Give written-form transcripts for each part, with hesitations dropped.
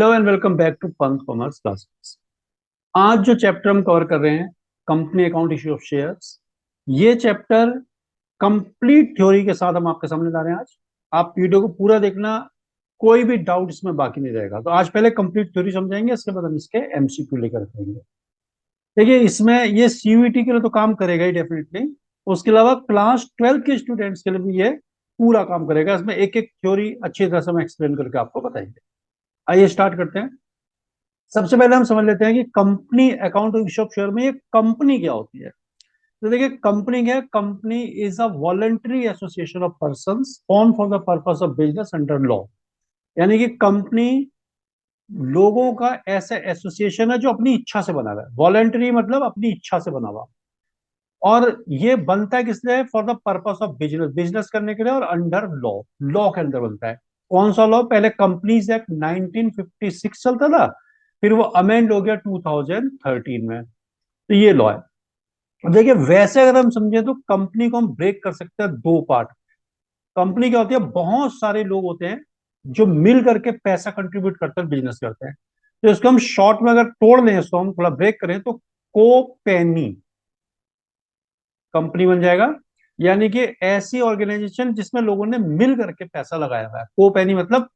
Hello and welcome back to Panth commerce classes. आज जो chapter हम कवर कर रहे हैं, company account issue of shares, ये चैप्टर कंप्लीट थ्योरी के साथ हम आपके सामने ला रहे हैं आज। आप वीडियो को पूरा देखना, कोई भी डाउट इसमें बाकी नहीं रहेगा। तो आज पहले कंप्लीट थ्योरी समझाएंगे, इसके बाद हम इसके एमसीक्यू लेकर आएंगे। देखिए, इसमें ये सीयूईटी के लिए तो काम करेगा ही डेफिनेटली, उसके अलावा क्लास 12 के स्टूडेंट्स के लिए भी ये पूरा काम करेगा। इसमें एक एक थ्योरी अच्छी तरह से हम एक्सप्लेन करके आपको बताएंगे। आइए स्टार्ट करते हैं। सबसे पहले हम समझ लेते हैं कि company account issue of share में ये कंपनी क्या होती है। तो देखिए, कंपनी क्या है? Company is a voluntary association of persons form for the purpose of business under law. यानी कि कंपनी लोगों का ऐसा एसोसिएशन है जो अपनी इच्छा से बना हुआ है। वॉलंटरी मतलब अपनी इच्छा से बना हुआ। और ये बनता है किस लिए? For the purpose of business, business करने के लिए, और अंडर लॉ, लॉ के अंदर बनता है। कौन सा लॉ? पहले कंपनीज एक्ट 1956 चलता था, फिर वो अमेंड हो गया 2013 में। तो ये लॉ है। अब देखिए, वैसे अगर हम समझे तो कंपनी को हम ब्रेक कर सकते हैं दो पार्ट। कंपनी क्या होती है? बहुत सारे लोग होते हैं जो मिल करके पैसा कंट्रीब्यूट करते हैं, बिजनेस करते हैं। तो इसको हम शॉर्ट में अगर तोड़ लें, इसको हम थोड़ा ब्रेक करें तो कोपेनी कंपनी बन जाएगा। यानी कि ऐसी ऑर्गेनाइजेशन जिसमें लोगों ने मिल करके पैसा लगाया हुआ है। कोपेनी मतलब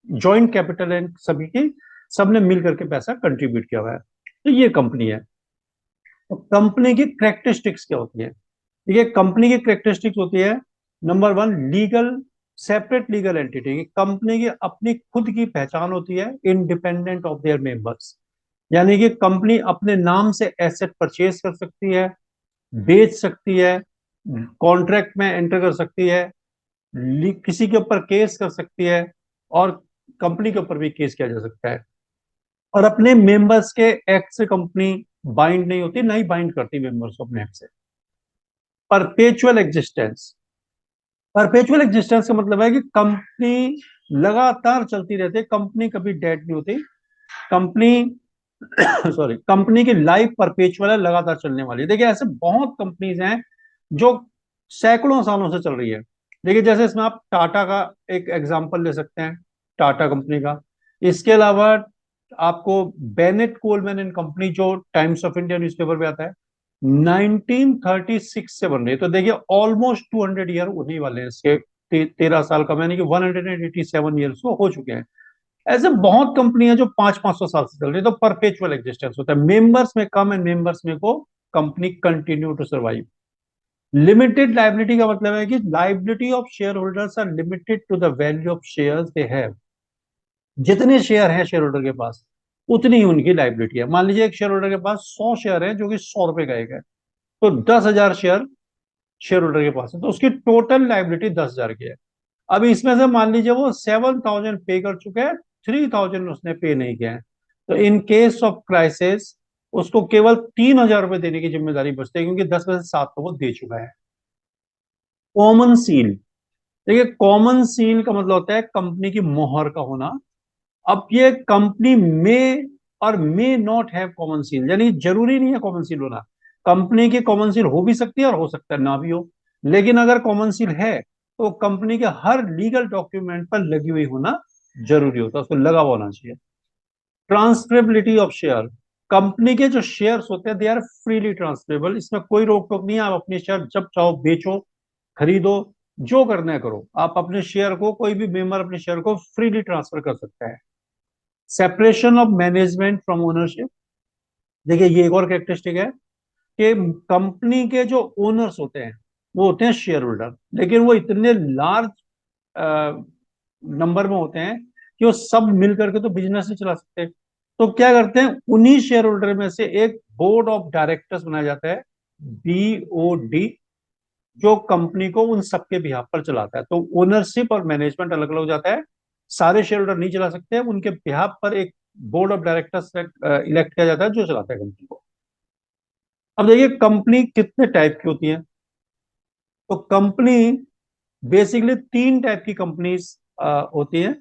जॉइंट कैपिटल है सभी की, सबने मिल करके पैसा कंट्रीब्यूट किया हुआ है। तो ये कंपनी है। तो कंपनी की करेक्टरिस्टिक्स क्या होती है? ठीक है, कंपनी की करेक्टरिस्टिक्स होती है, number one, legal, separate legal entity. Company की अपनी खुद की पहचान होती है, इंडिपेंडेंट ऑफ देयर मेंबर्स। यानी कि कंपनी अपने नाम से एसेट परचेज कर सकती है, बेच सकती है, कॉन्ट्रैक्ट में एंटर कर सकती है, किसी के ऊपर केस कर सकती है, और कंपनी के ऊपर भी केस किया जा सकता है। और अपने मेंबर्स के एक्ट से कंपनी बाइंड नहीं होती, नहीं बाइंड करती मेंबर्स को अपने एक्ट से। परपेचुअल एग्जिस्टेंस, परपेचुअल एग्जिस्टेंस का मतलब है कि कंपनी लगातार चलती रहती है, कंपनी कभी डेड नहीं होती। कंपनी सॉरी, कंपनी की लाइफ परपेचुअल है, लगातार चलने वाली है। देखिए, ऐसे बहुत कंपनीज हैं जो सैकड़ों सालों से चल रही है। देखिए, जैसे इसमें आप टाटा का एक एग्जांपल ले सकते हैं, टाटा कंपनी का। इसके अलावा आपको बेनेट कोलमैन एंड कंपनी, जो टाइम्स ऑफ इंडिया न्यूज़पेपर पे आता है, 1936 से बन रही है। तो देखिए, ऑलमोस्ट 200 ईयर होने वाले हैं इसके। 13 साल का, यानी कि 187 ईयर्स को हो चुके हैं। ऐसे बहुत कंपनी है जो 500-500 साल से चल रही है। तो परपेचुअल एग्जिस्टेंस होता है, मेंबर्स में कम एंड मेंबर्स में को company continue to survive. Limited liability का मतलब है कि liability of share holders are limited to the value of shares they have. जितने शेयर हैं शेयर होल्डर के पास, उतनी ही उनकी लाइबिलिटी है। मान लीजिए एक शेयर होल्डर के पास 100 शेयर है जो कि 100 रुपए का एक है, तो 10,000 शेयर शेयर होल्डर के पास है, तो उसकी टोटल लाइबिलिटी 10,000 की है। अब इसमें से मान लीजिए वो 7,000 पे कर चुके हैं, 3,000 उसने पे नहीं किया है, तो इन केस ऑफ क्राइसिस उसको केवल 3,000 रुपए देने की जिम्मेदारी बचती है, क्योंकि 10 में से 7 तो वो दे चुका है। कॉमन सील, देखिए, कॉमन सील का मतलब होता है कंपनी की मोहर का होना। अब ये कंपनी में और may not have common seal, यानी जरूरी नहीं है कॉमन सील होना। कंपनी की कॉमन सील हो भी सकती है और हो सकता है ना भी हो। लेकिन अगर कॉमन सील है तो कंपनी के हर लीगल डॉक्यूमेंट पर लगी हुई होना जरूरी होता है, उसको लगा हुआ होना चाहिए। ट्रांसफरेबिलिटी ऑफ शेयर, कंपनी के जो शेयर्स होते हैं दे आर फ्रीली ट्रांसफरेबल। इसमें कोई रोक टोक नहीं है, आप अपने शेयर जब चाहो बेचो, खरीदो, जो करना है करो। आप अपने शेयर को, कोई भी मेंबर अपने शेयर को फ्रीली ट्रांसफर कर सकता है। Separation of management from ownership, देखिए ये एक और कैरेक्टरिस्टिक है कि कंपनी के जो ओनर्स होते हैं वो होते हैं शेयर होल्डर, लेकिन वो इतने लार्ज नंबर में होते हैं कि वो सब मिल करके तो बिजनेस नहीं चला सकते। तो क्या करते हैं, उन्हीं शेयर होल्डर में से एक बोर्ड ऑफ डायरेक्टर्स बनाया जाता है, BOD, जो कंपनी को उन सबके बिहाफ पर चलाता है। तो ओनरशिप और मैनेजमेंट अलग अलग हो जाता है, सारे शेयर होल्डर नहीं चला सकते, उनके बिहाफ पर एक बोर्ड ऑफ डायरेक्टर्स इलेक्ट किया जाता है जो चलाता है कंपनी को। अब देखिए, कंपनी कितने टाइप की होती है। तो कंपनी बेसिकली 3 टाइप की कंपनीज होती है,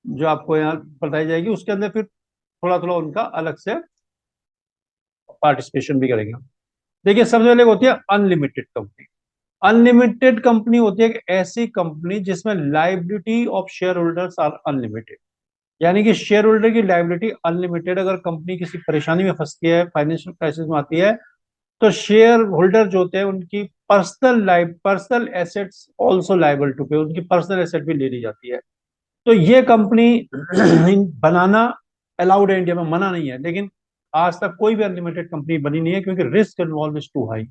जो आपको यहाँ बताई जाएगी। उसके अंदर फिर थोड़ा थोड़ा उनका अलग से पार्टिसिपेशन भी करेंगे। देखिए, सबसे पहले होती है अनलिमिटेड कंपनी। अनलिमिटेड कंपनी होती है कि ऐसी कंपनी जिसमें liability of share holders are unlimited. यानी कि शेयर होल्डर की लायबिलिटी अनलिमिटेड, अगर कंपनी किसी परेशानी में फंसती है, फाइनेंशियल क्राइसिस में आती है, तो शेयर होल्डर जो होते हैं उनकी personal assets also liable to pay, उनकी पर्सनल एसेट भी ले ली जाती है। तो ये कंपनी बनाना अलाउड है इंडिया में, मना नहीं है, लेकिन आज तक कोई भी अनलिमिटेड कंपनी बनी नहीं है क्योंकि risk involve is too high.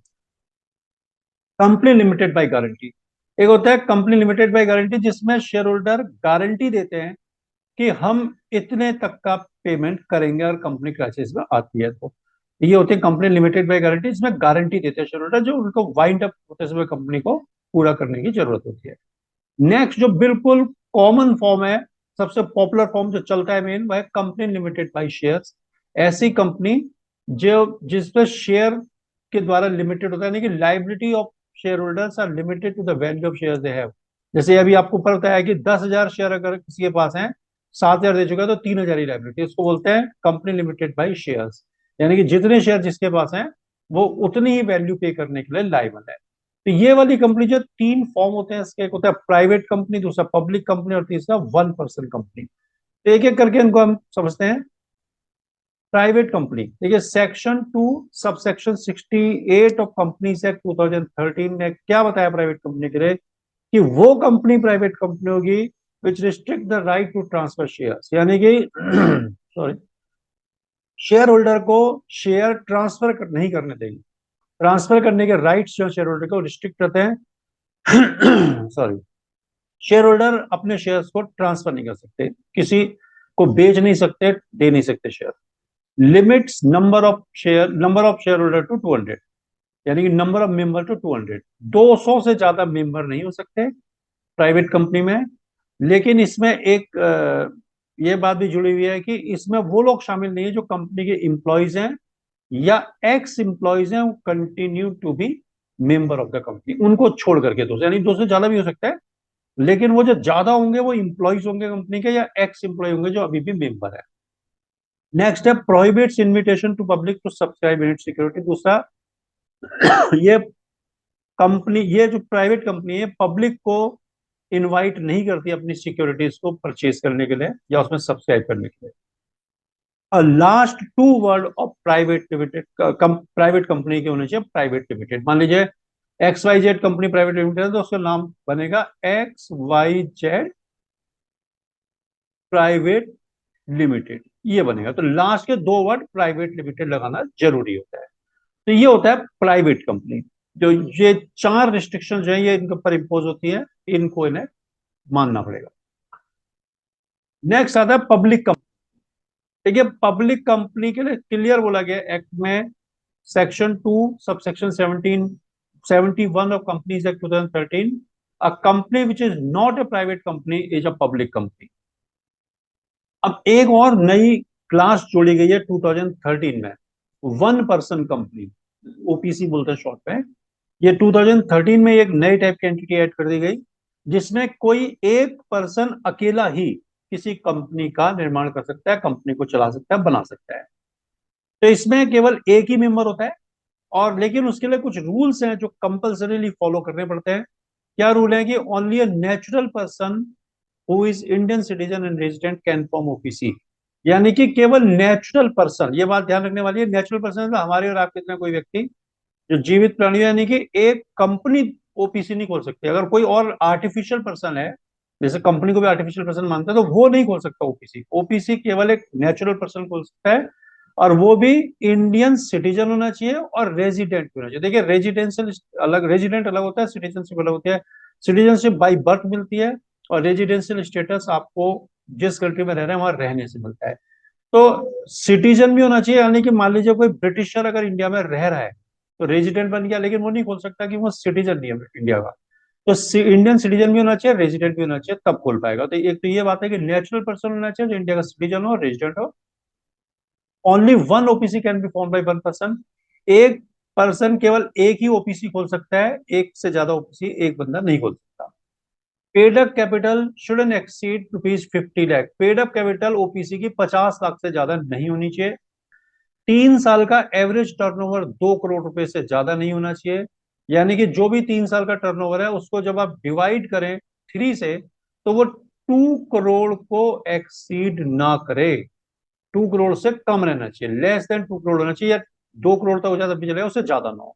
Company limited by guarantee, एक होता है कंपनी लिमिटेड बाय गारंटी जिसमें शेयर होल्डर गारंटी देते हैं कि हम इतने तक का पेमेंट करेंगे और कंपनी क्राइसिस में आती है तो। ये होती है कंपनी लिमिटेड बाय गारंटी, इसमें गारंटी देते हैं शेयर होल्डर, जो उनको वाइंड अप होते समय कंपनी को पूरा करने की जरूरत होती है। नेक्स्ट जो बिल्कुल कॉमन फॉर्म है, सबसे पॉपुलर फॉर्म जो चलता है मेन, वह है कंपनी लिमिटेड बाय शेयर्स। ऐसी कंपनी जो जिसपे शेयर के द्वारा लिमिटेड होता है, यानी कि liability of share holders are limited to the value of share they have. जैसे अभी आपको पता है कि 10,000 शेयर अगर किसी के पास है, 7,000 दे चुका है, तो 3,000 ही लाइबिलिटी, इसको बोलते हैं कंपनी लिमिटेड बाय शेयर्स। यानी कि जितने शेयर जिसके पास हैं वो उतनी ही वैल्यू पे करने के लिए लाइबल है। तो ये वाली कंपनी जो तीन फॉर्म होते हैं इसके, एक होता है प्राइवेट कंपनी, दूसरा पब्लिक कंपनी और तीसरा वन पर्सन कंपनी। तो एक एक करके इनको हम समझते हैं। प्राइवेट कंपनी, देखिए section 2 sub section 68 of companies act 2013 ने क्या बताया प्राइवेट कंपनी के लिए, कि वो कंपनी प्राइवेट कंपनी होगी which restrict the right to transfer shares, यानी कि सॉरी, शेयर होल्डर को शेयर ट्रांसफर नहीं करने देगी। ट्रांसफर करने के राइट्स जो शेयर होल्डर को रिस्ट्रिक्ट करते हैं सॉरी, शेयर होल्डर अपने शेयर्स को ट्रांसफर नहीं कर सकते, किसी को बेच नहीं सकते, दे नहीं सकते share. Limits number of share holder to 200, यानी कि नंबर ऑफ मेंबर टू 200, 200 से ज्यादा मेंबर नहीं हो सकते प्राइवेट कंपनी में। लेकिन इसमें एक ये बात भी जुड़ी हुई है कि इसमें वो लोग शामिल नहीं है जो कंपनी के इंप्लॉइज हैं या एक्स इंप्लॉइज हैं, वो continue to be member of the company, उनको छोड़ करके 200, यानी 200 ज्यादा भी हो सकता है, लेकिन वो जो ज्यादा होंगे वो इंप्लॉइज होंगे कंपनी के या एक्स इंप्लॉय होंगे जो अभी भी मेंबर है। नेक्स्ट है prohibits invitation to public to subscribe unit security. दूसरा, ये ये जो प्राइवेट कंपनी है पब्लिक को इनवाइट नहीं करती अपनी सिक्योरिटीज को परचेज करने के लिए या उसमें सब्सक्राइब करने के लिए। Last two word of private limited, private company के होने चाहिए प्राइवेट लिमिटेड। मान लीजिए X Y Z company private limited है तो उसका नाम बनेगा X Y Z private limited, ये बनेगा। तो लास्ट के दो वर्ड प्राइवेट लिमिटेड लगाना जरूरी होता है। तो ये होता है प्राइवेट कंपनी। जो ये चार रिस्ट्रिक्शन जो है ये इनके ऊपर इम्पोज होती है, इनको इन्हें मानना पड़ेगा। नेक्स्ट आता है पब्लिक कंपनी। देखिए पब्लिक कंपनी के लिए क्लियर बोला गया एक्ट में, section 2 sub section 71 of companies act 2013, a company which is not a private company is a public company. अब एक और नई क्लास जोड़ी गई है 2013 में, वन पर्सन कंपनी, ओपीसी बोलते हैं शॉर्ट पे। ये 2013 में एक नई टाइप की एंटिटी ऐड कर दी गई जिसमें कोई एक पर्सन अकेला ही किसी कंपनी का निर्माण कर सकता है, कंपनी को चला सकता है, बना सकता है। तो इसमें केवल एक ही मेंबर होता है, और लेकिन उसके लिए कुछ रूल्स हैं जो कंपल्सरीली फॉलो करने पड़ते हैं। क्या रूल है कि only a natural person who is Indian citizen and resident can form OPC. यानी कि केवल नेचुरल पर्सन, ये बात ध्यान रखने वाली है, नेचुरल पर्सन मतलब हमारे और आपके इतना कोई व्यक्ति जो जीवित प्राणी है, यानी कि एक कंपनी ओपीसी नहीं खोल सकती। अगर कोई और आर्टिफिशियल पर्सन है, जैसे कंपनी को भी आर्टिफिशियल पर्सन मानता है, तो वो नहीं खोल सकता ओपीसी। ओपीसी केवल एक नेचुरल पर्सन खोल सकता है, और वो भी इंडियन सिटीजन होना चाहिए और रेजिडेंट होना चाहिए। देखिए रेजिडेंशियल अलग, रेजिडेंट अलग होता है, सिटीजनशिप अलग होती है। सिटीजनशिप बाई बर्थ मिलती है, और रेजिडेंशियल स्टेटस आपको जिस कंट्री में रह रहे हैं वहां रहने से मिलता है। तो सिटीजन भी होना चाहिए, यानी कि मान लीजिए कोई ब्रिटिशर अगर इंडिया में रह रहा है तो रेजिडेंट बन गया, लेकिन वो नहीं खोल सकता कि वो सिटीजन नहीं है इंडिया का। तो इंडियन सिटीजन भी होना चाहिए, रेजिडेंट भी होना चाहिए, तब खोल पाएगा। तो एक तो ये बात है कि नेचुरल पर्सन होना चाहिए जो इंडिया का सिटीजन हो, रेजिडेंट हो। Only one OPC can be form by one person. एक पर्सन केवल एक ही ओपीसी खोल सकता है, एक से ज्यादा ओपीसी एक बंदा नहीं खोल सकता। Paid up capital shouldn't exceed ₹50 lakh. Paid up capital OPC की 50 लाख से ज्यादा नहीं होनी चाहिए। 3 साल का एवरेज टर्नओवर 2 करोड़ रुपए से ज्यादा नहीं होना चाहिए। यानी कि जो भी 3 साल का टर्नओवर है उसको जब आप डिवाइड करें 3 से, तो वो 2 करोड़ को एक्सीड ना करे, 2 करोड़ से कम रहना चाहिए, लेस देन 2 करोड़ होना चाहिए, या 2 करोड़ तक हो जाए तब भी चलेगा, उससे ज्यादा ना हो।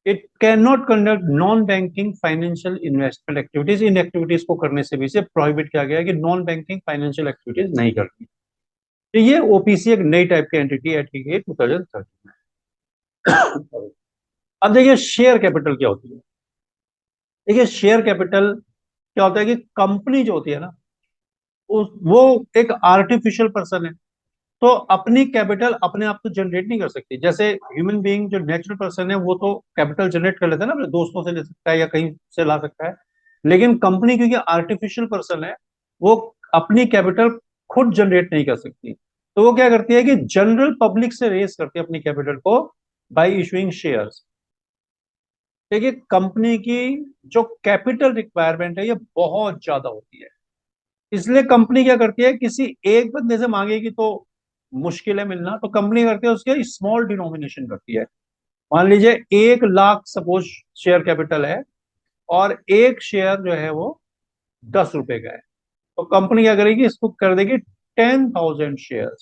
It can not conduct non banking financial investment activities, in activities को करने से भी इसे प्रोहिबिट किया गया है कि नॉन बैंकिंग फाइनेंशियल एक्टिविटीज नहीं करती। तो ये ओपीसी एक नई टाइप की एंटिटी है, ठीक है, 2013 में। अब देखिए शेयर कैपिटल क्या होती है। देखिए शेयर कैपिटल क्या होता है कि कंपनी जो होती है ना, वो एक आर्टिफिशियल पर्सन है, तो अपनी कैपिटल अपने आप तो जनरेट नहीं कर सकती। जैसे ह्यूमन बीइंग जो नेचुरल पर्सन है वो तो कैपिटल जनरेट कर लेता है ना, अपने दोस्तों से ले सकता है या कहीं से ला सकता है। लेकिन कंपनी क्योंकि आर्टिफिशियल पर्सन है, वो अपनी कैपिटल खुद जनरेट नहीं कर सकती। तो वो क्या करती है कि जनरल पब्लिक से रेस करती है अपनी कैपिटल को बाय इशूइंग शेयर्स। देखिए कंपनी की जो कैपिटल रिक्वायरमेंट है ये बहुत ज्यादा होती है, इसलिए कंपनी क्या करती है, किसी एक बंदे से मांगेगी तो मुश्किल है मिलना, तो कंपनी करती है उसके स्मॉल डिनोमिनेशन करती है। मान लीजिए 1 लाख सपोज शेयर कैपिटल है, और एक शेयर जो है वो 10 रुपए का है, तो कंपनी क्या करेगी, इसको कर देगी 10,000 शेयर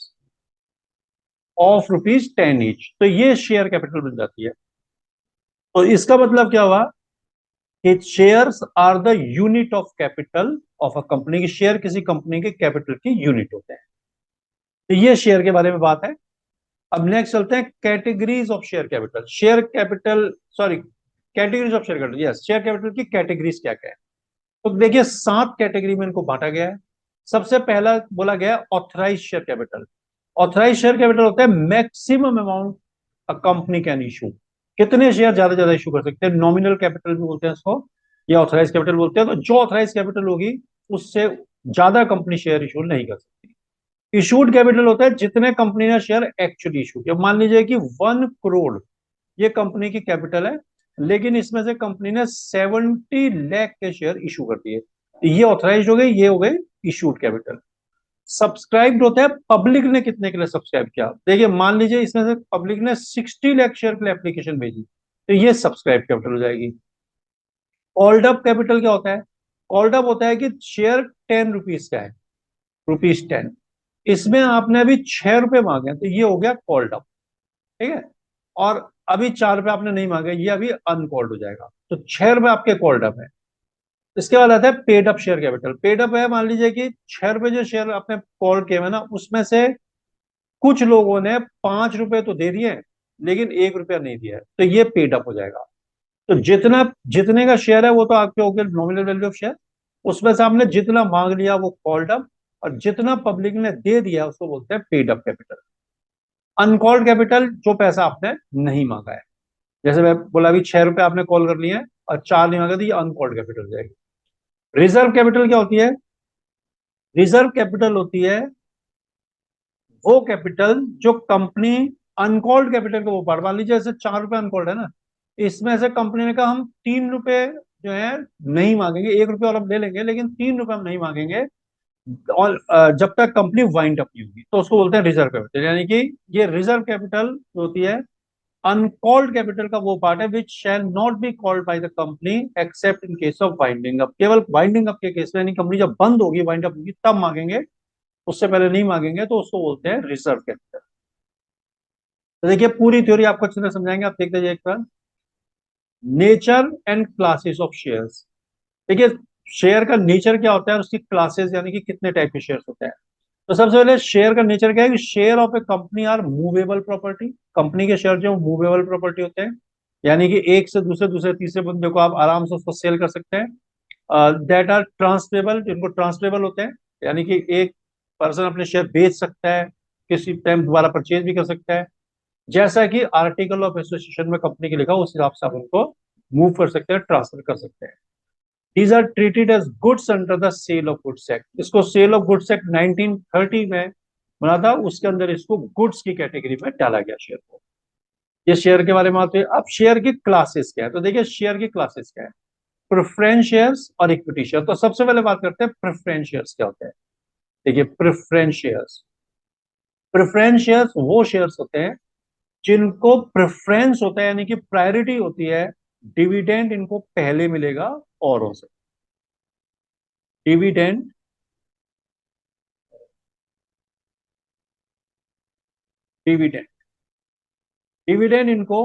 ऑफ ₹10 ईच, तो ये शेयर कैपिटल बन जाती है। तो इसका मतलब क्या हुआ कि shares are the unit of capital of a company, की शेयर किसी कंपनी के कैपिटल की यूनिट होते हैं। तो ये शेयर के बारे में बात है। अब नेक्स्ट चलते हैं categories of share capital. Share capital, sorry, categories of share capital, yes, share capital की कैटेगरीज क्या क्या है। तो देखिए 7 कैटेगरी में इनको बांटा गया है। सबसे पहला बोला गया है authorise share capital. Authorise share capital होता है maximum amount a company can issue, कितने शेयर ज्यादा ज्यादा इशू कर सकते हैं, नॉमिनल कैपिटल भी बोलते हैं इसको, या ऑथराइज कैपिटल बोलते हैं। तो जो ऑथराइज कैपिटल होगी उससे ज्यादा कंपनी शेयर इशू नहीं कर सकती। इशूड कैपिटल होता है जितने कंपनी ने शेयर एक्चुअली इशू किया। मान लीजिए कि 1 करोड़ ये कंपनी की कैपिटल है, लेकिन इसमें से कंपनी ने 70 लाख के शेयर इशू कर दिए, तो ये ऑथराइज हो गए, ये हो गए इशूड कैपिटल। सब्सक्राइब्ड होता है पब्लिक ने कितने के लिए सब्सक्राइब किया। देखिए मान लीजिए इसमें से पब्लिक ने 60 लाख शेयर के लिए एप्लीकेशन भेजी, तो ये सब्सक्राइब कैपिटल हो जाएगी। कॉल्ड अप कैपिटल क्या होता है, कॉल्ड अप होता है कि शेयर 10 रुपीज का है, ₹10, इसमें आपने अभी 6 रुपए मांगे तो ये हो गया कॉल्ड अप, ठीक है। और अभी 4 रुपए आपने नहीं मांगे, ये अभी अनकॉल्ड हो जाएगा, तो 6 रुपए आपके कॉल्ड अप है। इसके बाद आता है paid up share capital. Paid up है, मान लीजिए कि 6 रुपए जो शेयर आपने कॉल किए हैं ना, उसमें से कुछ लोगों ने 5 रुपए तो दे दिए, लेकिन 1 रुपया नहीं दिया है, तो ये पेड अप हो जाएगा। तो जितना जितने का शेयर है वो तो आपके हो गया नॉमिनल वैल्यू ऑफ शेयर, उसमें से आपने जितना मांग लिया वो कॉल्ड अप, और जितना पब्लिक ने दे दिया उसको बोलते हैं paid up capital. Uncalled capital जो पैसा आपने नहीं मांगा है, जैसे मैं बोला अभी 6 रुपए आपने कॉल कर लिए हैं और 4 नहीं मांगा, तो ये अनकॉल्ड कैपिटल हो जाएगी। रिजर्व कैपिटल क्या होती है, रिजर्व कैपिटल होती है वो कैपिटल जो कंपनी अनकॉल्ड कैपिटल को वो पार, मान लीजिए जैसे 4 रुपए अनकॉल्ड है ना, इसमें से कंपनी ने कहा हम 3 रुपए जो है नहीं मांगेंगे, 1 रुपये और हम ले लेंगे, लेकिन 3 रुपए हम नहीं मांगेंगे, और जब तक कंपनी वाइंड अप नहीं होगी, तो उसको बोलते हैं रिजर्व कैपिटल। यानी कि ये रिजर्व कैपिटल होती है अनकॉल्ड कैपिटल का वो पार्ट है which shall not be called by the company except in case of winding up. केवल वाइंडिंग अप के केस में, यानी कंपनी जब बंद होगी, वाइंड अप होगी, तब मांगेंगे, उससे पहले नहीं मांगेंगे, तो उसको बोलते हैं रिजर्व कैपिटल। तो देखिए पूरी थ्योरी आपको अच्छे से समझाएंगे, आप देखते जाइए एक बार। Nature and classes of shares. देखिए शेयर का नेचर क्या होता है और उसकी क्लासेस यानी कि कितने टाइप के शेयर होते हैं। तो सबसे पहले शेयर का नेचर क्या है कि share of a company are movable property. Company के शेयर जो मूवेबल प्रॉपर्टी होते हैं, यानी कि एक से दूसरे, दूसरे तीसरे बंदे को आप आराम से उसको सेल कर सकते हैं। दैट आर ट्रांसफरेबल, जिनको ट्रांसफरेबल होते हैं, यानी कि एक पर्सन अपने शेयर बेच सकता है, किसी टाइम दोबारा परचेज भी कर सकता है, जैसा कि आर्टिकल ऑफ एसोसिएशन में कंपनी के लिखा उस हिसाब से आप उनको मूव कर सकते हैं, ट्रांसफर कर सकते हैं। These are treated as goods under the sale of goods act। इसको सेल ऑफ गुड्स एक्ट 1930 में बना था, उसके अंदर इसको गुड्स की कैटेगरी में डाला गया शेयर को। ये शेयर के बारे में आते हैं। अब शेयर की क्लासेस क्या है, तो देखिए शेयर की क्लासेस क्या है, प्रेफरेंस शेयर्स और इक्विटी शेयर। तो सबसे पहले बात करते हैं प्रेफरेंस शेयर्स क्या होते हैं। देखिए प्रेफरेंस शेयर्स, प्रेफरेंस शेयर्स वो शेयर्स होते हैं जिनको प्रेफरेंस होता है, यानी कि प्रायोरिटी होती है, डिविडेंड इनको पहले मिलेगा औरों से। Dividend dividend. डिविडेंड इनको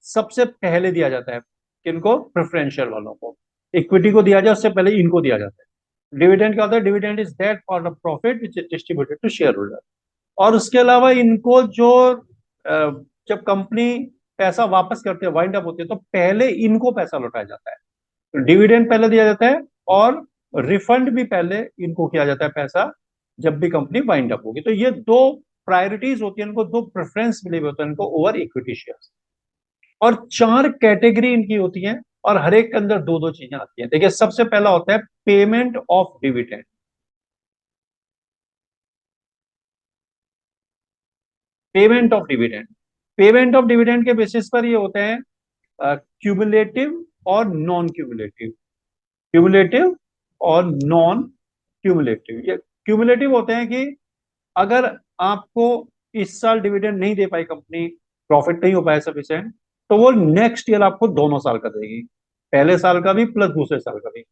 सबसे पहले दिया जाता है, किनको? प्रेफरेंशियल वालों को। इक्विटी को दिया जाए उससे पहले इनको दिया जाता है। डिविडेंड क्या होता है? Dividend is that part of profit which is distributed to share holder. और उसके अलावा इनको जो जब कंपनी पैसा वापस करते हैं, वाइंड अप होती है, तो पहले इनको पैसा लौटाया जाता है। तो डिविडेंड पहले दिया जाता है और रिफंड भी पहले इनको किया जाता है पैसा, जब भी कंपनी वाइंड अप होगी। तो ये दो प्रायोरिटीज होती है, इनको दो प्रेफरेंस मिले हुए होते हैं इनको ओवर इक्विटी शेयर्स। और चार कैटेगरी इनकी होती है और हर एक के अंदर दो दो चीजें आती हैं। देखिए, सबसे पहला होता है payment of dividend. Payment of dividend, payment of dividend के बेसिस पर ये होते हैं क्यूमुलेटिव और नॉन क्यूमुलेटिव। क्यूमुलेटिव और नॉन क्यूमुलेटिव। ये क्यूमुलेटिव होते हैं कि अगर आपको इस साल डिविडेंड नहीं दे पाई कंपनी, प्रॉफिट नहीं हो पाया सफिशिएंट, तो वो नेक्स्ट ईयर आपको दोनों साल का देगी, पहले साल का भी प्लस दूसरे साल का भी।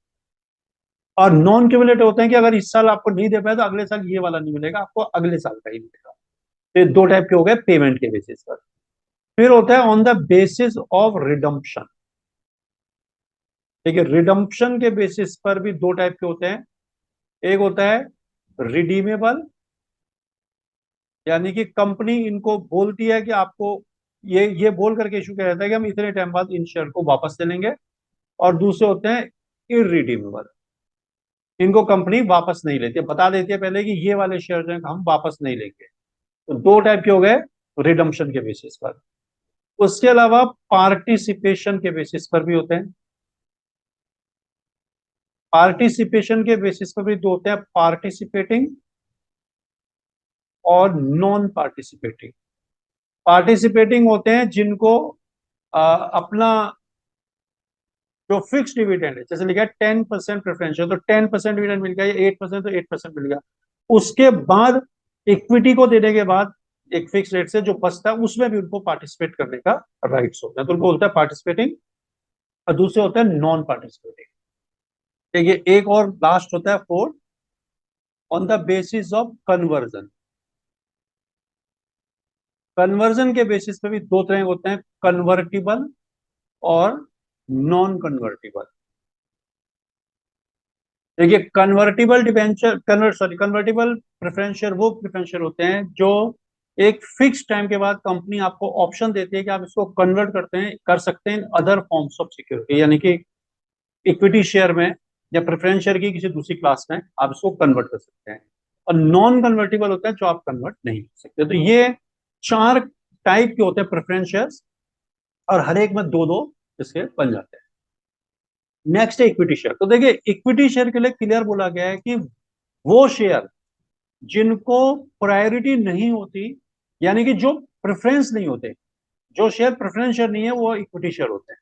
और नॉन क्यूमुलेटिव होते हैं कि अगर इस साल आपको नहीं दे पाया तो अगले साल ये वाला नहीं मिलेगा, आपको अगले साल का ही मिलेगा। तो ये दो टाइप के हो गए पेमेंट के बेसिस पर। फिर होता है on the basis of redemption. ठीक है, रिडम्पशन के बेसिस पर भी दो टाइप के होते हैं। एक होता है रिडीमेबल, यानी कि कंपनी इनको बोलती है कि आपको ये बोल करके इशू किया जाता है कि हम इतने टाइम बाद इन शेयर को वापस ले लेंगे। और दूसरे होते हैं इरिडीमेबल, इनको कंपनी वापस नहीं लेती है, बता देती है पहले कि ये वाले शेयर जो हैं हम वापस नहीं लेंगे। तो दो टाइप के हो गए रिडम्पशन के बेसिस पर। उसके अलावा पार्टिसिपेशन के बेसिस पर भी होते हैं। पार्टिसिपेशन के बेसिस पर भी दो होते हैं, पार्टिसिपेटिंग और नॉन पार्टिसिपेटिंग। पार्टिसिपेटिंग होते हैं जिनको अपना जो फिक्स डिविडेंड है, जैसे लिखा है 10% प्रेफरेंशियल, तो 10% डिविडेंड मिल गया, या 8% तो 8% मिल गया। उसके बाद इक्विटी को देने के बाद एक फिक्स रेट से जो बचता है उसमें भी उनको पार्टिसिपेट करने का राइट्स होता है, तो उनको बोलता है पार्टिसिपेटिंग। और दूसरे होता है नॉन पार्टिसिपेटिंग। देखिए, एक और लास्ट होता है fourth, on the basis of conversion. Conversion के बेसिस पे भी दो तरह के होते हैं, कन्वर्टिबल और नॉन कन्वर्टिबल। देखिए, कन्वर्टिबल डिबेंचर कन्वर्टिबल प्रेफरेंशियल वो प्रेफरेंशियल होते हैं जो एक फिक्स टाइम के बाद कंपनी आपको ऑप्शन देती है कि आप इसको कन्वर्ट कर सकते हैं अदर फॉर्म्स ऑफ सिक्योरिटी, यानी कि इक्विटी शेयर में या प्रेफरेंस शेयर की किसी दूसरी क्लास में आप इसको कन्वर्ट कर सकते हैं। और नॉन कन्वर्टिबल होता है जो आप कन्वर्ट नहीं कर सकते। तो ये चार टाइप के होते हैं प्रेफरेंस शेयर्स, और हर एक में दो दो इसके बन जाते हैं। नेक्स्ट है इक्विटी शेयर। तो देखिए, इक्विटी शेयर के लिए क्लियर बोला गया है कि वो शेयर जिनको प्रायोरिटी नहीं होती, यानी कि जो प्रेफरेंस नहीं होते, जो शेयर प्रेफरेंस शेयर नहीं है वो इक्विटी शेयर होते हैं।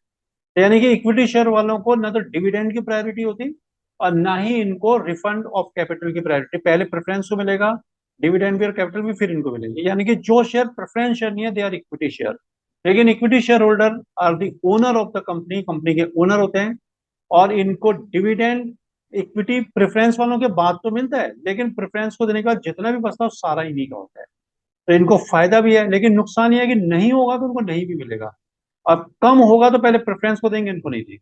तो यानी कि इक्विटी शेयर वालों को ना तो डिविडेंड की प्रायोरिटी होती और ना ही इनको रिफंड ऑफ कैपिटल की प्रायोरिटी। पहले प्रेफरेंस को मिलेगा, डिविडेंड भी और कैपिटल भी फिर इनको मिलेंगे। यानी कि जो शेयर प्रेफरेंस शेयर नहीं है दे आर इक्विटी शेयर। लेकिन equity share holder are the owner of the company, company के ओनर होते हैं, और इनको डिविडेंड इक्विटी प्रेफरेंस वालों के बाद तो मिलता है, लेकिन प्रेफरेंस को देने के बाद जितना भी बचता है सारा इन्हीं का होता है। तो इनको फायदा भी है, लेकिन नुकसान ये है कि नहीं होगा तो उनको नहीं भी मिलेगा, और कम होगा तो पहले प्रेफरेंस को देंगे, इनको नहीं देंगे।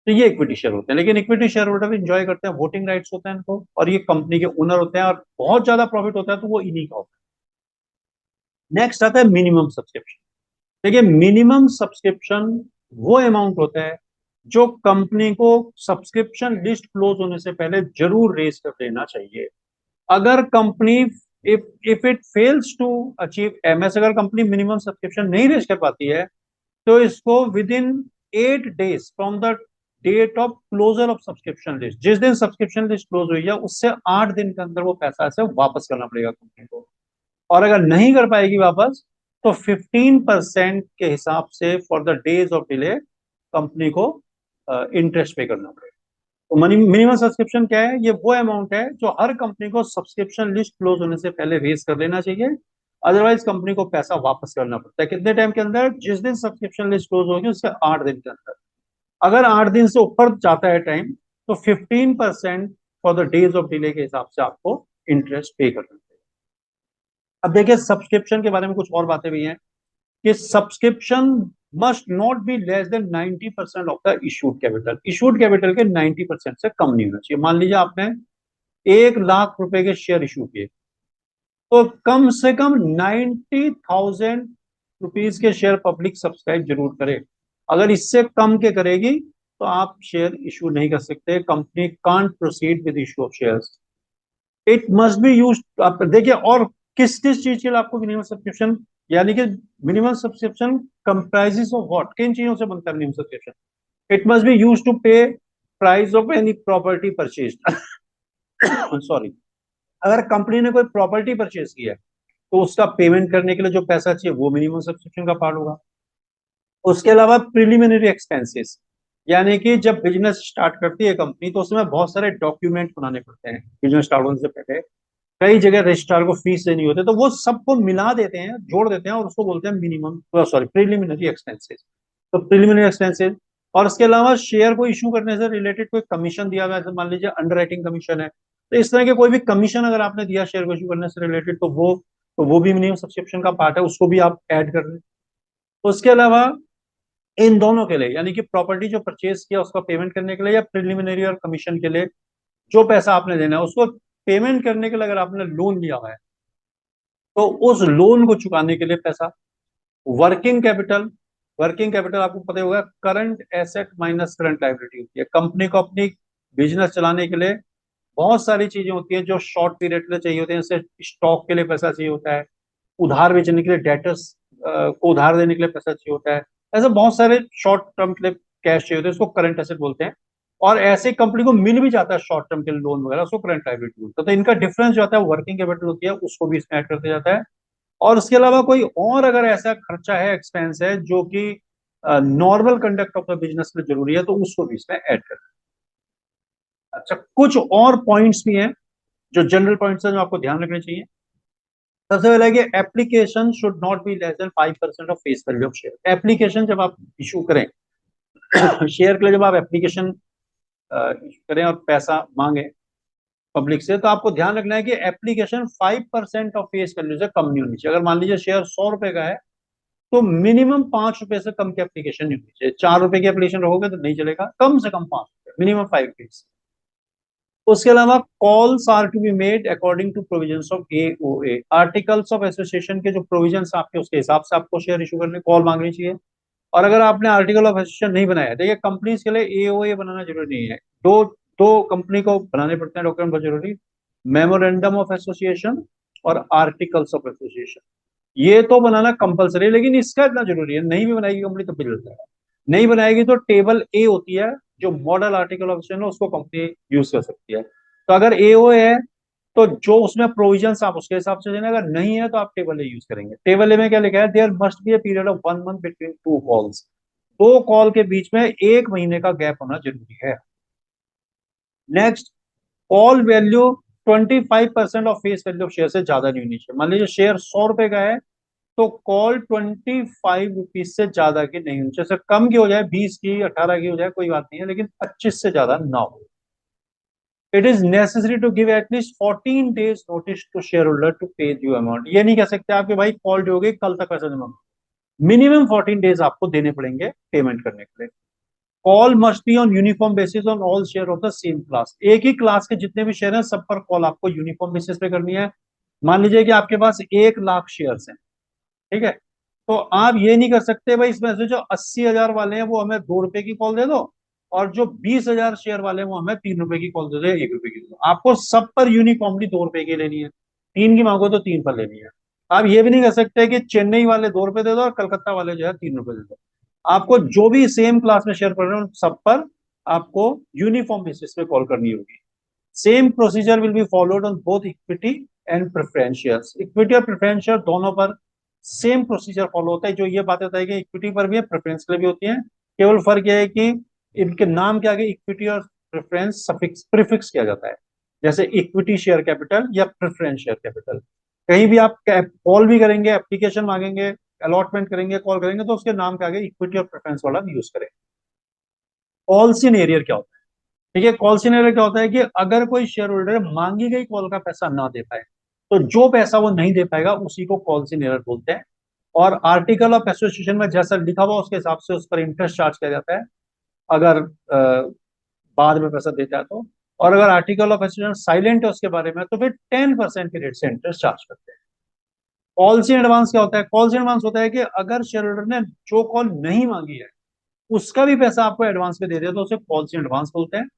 तो ये इक्विटी शेयर होते हैं। लेकिन इक्विटी शेयर होल्डर इंजॉय करते हैं, वोटिंग राइट्स होते हैं इनको, और ये कंपनी के ओनर होते हैं, और बहुत ज्यादा प्रॉफिट होता है तो वो इन्हीं का होता है। नेक्स्ट आता है मिनिमम सब्सक्रिप्शन। देखिए, मिनिमम सब्सक्रिप्शन वो अमाउंट होता है जो कंपनी को सब्सक्रिप्शन लिस्ट क्लोज होने से पहले जरूर रेज कर देना चाहिए। अगर company if if it fails to achieve M, अगर कंपनी मिनिमम सब्सक्रिप्शन नहीं रेज कर पाती है, तो इसको within 8 days from the date of closure of subscription list, जिस दिन सब्सक्रिप्शन लिस्ट क्लोज हुई है उससे 8 दिन के अंदर वो पैसा ऐसे वापस करना पड़ेगा कंपनी को। और अगर नहीं कर पाएगी वापस, तो 15% के हिसाब से for the days of delay company को इंटरेस्ट पे करना पड़ेगा। तो मनी मिनिमम सब्सक्रिप्शन क्या है? ये वो अमाउंट है जो हर कंपनी को सब्सक्रिप्शन लिस्ट क्लोज होने से पहले रेज कर लेना चाहिए, अदरवाइज कंपनी को पैसा वापस करना पड़ता है। कितने टाइम के अंदर? जिस दिन सब्सक्रिप्शन लिस्ट क्लोज होगी उसके 8 दिन के अंदर। अगर 8 दिन से ऊपर जाता है टाइम, तो 15% for the days of delay के हिसाब से आपको इंटरेस्ट पे करना पड़ेगा। अब देखिए सब्सक्रिप्शन के बारे में कुछ और बातें भी हैं कि subscription must not be less than 90% of the issued capital. Issued capital के 90% से कम नहीं होना चाहिए। मान लीजिए आपने 1 लाख रुपए के शेयर इशू किए, तो कम से कम 90,000 रुपीज के शेयर पब्लिक सब्सक्राइब जरूर करे। अगर इससे कम के करेगी तो आप शेयर इशू नहीं कर सकते। Company can't proceed with issue of shares. It must be use. आप देखिए, और किस किस चीज के लिए आपको मिनिमम सब्सक्रिप्शन, यानी कि minimum subscription comprises of what, किन चीजों से बनता है minimum subscription? It must be use to pay price of any property purchase. Sorry, अगर कंपनी ने कोई प्रॉपर्टी परचेज किया है तो उसका पेमेंट करने के लिए जो पैसा चाहिए वो मिनिमम सब्सक्रिप्शन का पार्ट होगा। उसके अलावा प्रिलिमिनरी एक्सपेंसेस, यानी कि जब बिजनेस स्टार्ट करती है कंपनी तो उसमें बहुत सारे डॉक्यूमेंट बनाने पड़ते हैं बिजनेस स्टार्ट होने से पहले। कई जगह रजिस्ट्रार को फीस देनी होती है, तो वो सबको मिला देते हैं, जोड़ देते हैं और उसको बोलते हैं मिनिमम, सॉरी, प्रिलिमिनरी एक्सपेंसेस। तो प्रिलिमिनरी एक्सपेंसेस, और इसके अलावा शेयर को इशू करने से रिलेटेड कोई कमीशन दिया गया, जैसे मान लीजिए अंडर कमीशन है, तो इस तरह के कोई भी कमीशन अगर आपने दिया शेयर को इशू करने से रिलेटेड, तो वो भी मिनिमम सब्सक्रिप्शन का पार्ट है, उसको भी आप ऐड कर रहे हैं। उसके अलावा इन दोनों के लिए, यानी कि प्रॉपर्टी जो परचेज किया उसका पेमेंट करने के लिए या प्रिलिमिनरी और कमीशन के लिए जो पैसा आपने देना है उसको पेमेंट करने के लिए, अगर आपने लोन लिया हुआ है तो उस लोन को चुकाने के लिए पैसा। वर्किंग कैपिटल, वर्किंग कैपिटल आपको पता ही होगा, current asset minus current liability होती है। कंपनी को अपनी बिजनेस चलाने के लिए बहुत सारी चीजें होती हैं जो शॉर्ट पीरियड के लिए चाहिए होते हैं, जैसे स्टॉक के लिए पैसा चाहिए होता है, उधार बेचने के लिए डेटर्स को उधार देने के लिए पैसा चाहिए होता है। ऐसे बहुत सारे शॉर्ट टर्म के लिए कैश चाहिए होते हैं, इसको करंट एसेट बोलते हैं। और ऐसे कंपनी को मिल भी जाता है शॉर्ट टर्म के लिए लोन वगैरह, उसको करंट लायबिलिटी बोलते हैं। तो इनका डिफरेंस जो आता है वर्किंग कैपिटल होती है, उसको भी इसमें ऐड करते जाता है। और उसके अलावा कोई और अगर ऐसा खर्चा है, एक्सपेंस है जो कि normal conduct of the business में जरूरी है, तो उसको भी इसमें ऐड करते हैं। अच्छा, कुछ और पॉइंट्स भी हैं जो जनरल पॉइंट्स हैं जो आपको ध्यान रखने चाहिए। सबसे पहले है कि application should not be less than 5% of face value of share. Application जब आप इशू करें शेयर के लिए, जब आप एप्लीकेशन इशू करें और पैसा मांगे पब्लिक से, तो आपको ध्यान रखना है कि एप्लीकेशन 5% ऑफ फेस वैल्यू से कम नहीं होनी चाहिए। अगर मान लीजिए शेयर 100 रुपए का है तो मिनिमम 5 रुपए से कम की एप्लीकेशन नहीं होनी चाहिए। 4 रुपए की एप्लीकेशन रहोगे तो नहीं चलेगा, कम से कम 5 रुपए, मिनिमम 5 रुपीज। उसके अलावा calls are to be made according to provisions of AOA. Articles of association के जो प्रोविजंस आपके, उसके हिसाब से आपको शेयर इशू करने कॉल मांगनी चाहिए। और अगर आपने आर्टिकल ऑफ एसोसिएशन नहीं बनाया, देखिए कंपनीज के लिए एओए बनाना जरूरी नहीं है। दो दो कंपनी को बनाने पड़ते हैं डॉक्यूमेंट बहुत जरूरी, मेमोरेंडम ऑफ एसोसिएशन और आर्टिकल्स ऑफ एसोसिएशन। ये तो बनाना कंपलसरी है, लेकिन इसका इतना जरूरी है, नहीं भी बनाएगी कंपनी तो बिल जाता है। नहीं बनाएगी तो टेबल ए होती है जो मॉडल आर्टिकल ऑफ एसोसिएशन है, उसको कंपनी यूज कर सकती है। तो अगर एओ है तो जो उसमें प्रोविजंस आप उसके हिसाब से देना, अगर नहीं है तो आप टेबल ए यूज करेंगे। टेबल ए में क्या लिखा है? There must be a period of 1 month between two calls. दो कॉल के बीच में 1 महीने का गैप होना जरूरी है। Next, call value 25% of face value of share से ज्यादा नहीं होनी चाहिए। मान लीजिए शेयर 100 रुपए का है तो कॉल 25 रुपीज से ज्यादा की नहीं होनी चाहिए। जैसे कम की हो जाए, 20 की, 18 की हो जाए, कोई बात नहीं है, लेकिन 25 से ज्यादा ना हो। It is necessary to give at least 14 days notice to share holder to pay due amount. ये नहीं कह सकते आपके भाई कॉल ड्यू हो गई कल तक पैसा जमा करो। मिनिमम 14 days आपको देने पड़ेंगे पेमेंट करने के लिए। Call must be on uniform basis on all share of the same class. एक ही क्लास के जितने भी शेयर हैं सब पर कॉल आपको यूनिफॉर्म बेसिस पे करनी है। मान लीजिए कि आपके पास 1 लाख शेयर हैं, ठीक है, तो आप ये नहीं कर सकते भाई इसमें से जो 80,000 वाले हैं वो हमें 2 रुपए की कॉल दे दो, और जो 20,000 शेयर वाले हैं वो हमें 3 रुपए की कॉल दे दो, 1 रुपए की दे दो। आपको सब पर यूनिफॉर्मली 2 रुपए की लेनी है। 3 की मांगो तो 3 पर लेनी है। आप ये भी नहीं कर सकते कि चेन्नई वाले 2 रुपए दे दो और कलकत्ता वाले जो है 3 रुपए दे दो। आपको जो भी सेम क्लास में शेयर पड़ रहे हैं उन सब पर आपको यूनिफॉर्म बेसिस पे कॉल करनी होगी। Same procedure will be followed on both equity and preference shares. Equity और प्रेफरेंस शेयर दोनों पर सेम प्रोसीजर फॉलो होता है। जो ये बात होता है कि इक्विटी पर भी है, प्रेफरेंस के लिए भी होती है। केवल फर्क यह है कि इनके नाम के आगे इक्विटी और प्रेफरेंस सफिक्स प्रीफिक्स किया जाता है। जैसे इक्विटी शेयर कैपिटल या प्रेफरेंस शेयर कैपिटल। कहीं भी आप कॉल भी करेंगे, एप्लीकेशन मांगेंगे, अलॉटमेंट करेंगे, कॉल करेंगे, तो उसके नाम के आगे इक्विटी और प्रेफरेंस वाला यूज करें। कॉल सिनेरियर क्या होता है? ठीक है, कॉल सिनेरियर क्या होता है कि अगर कोई शेयर होल्डर मांगी गई कॉल का पैसा ना दे पाए, तो जो पैसा वो नहीं दे पाएगा उसी को कॉल्स इन एरर बोलते हैं। और आर्टिकल ऑफ एसोसिएशन में जैसा लिखा हुआ उसके हिसाब से उस पर इंटरेस्ट चार्ज किया जाता है, अगर बाद में पैसा देता है तो। और अगर आर्टिकल ऑफ एसोसिएशन साइलेंट है उसके बारे में तो फिर 10% के रेट से इंटरेस्ट चार्ज करते हैं। कॉल्स इन एडवांस क्या होता है? कॉल्स इन एडवांस होता है कि अगर शेयर होल्डर ने जो कॉल नहीं मांगी है उसका भी पैसा आपको एडवांस में दे दिया तो उसे कॉल्स इन एडवांस बोलते हैं।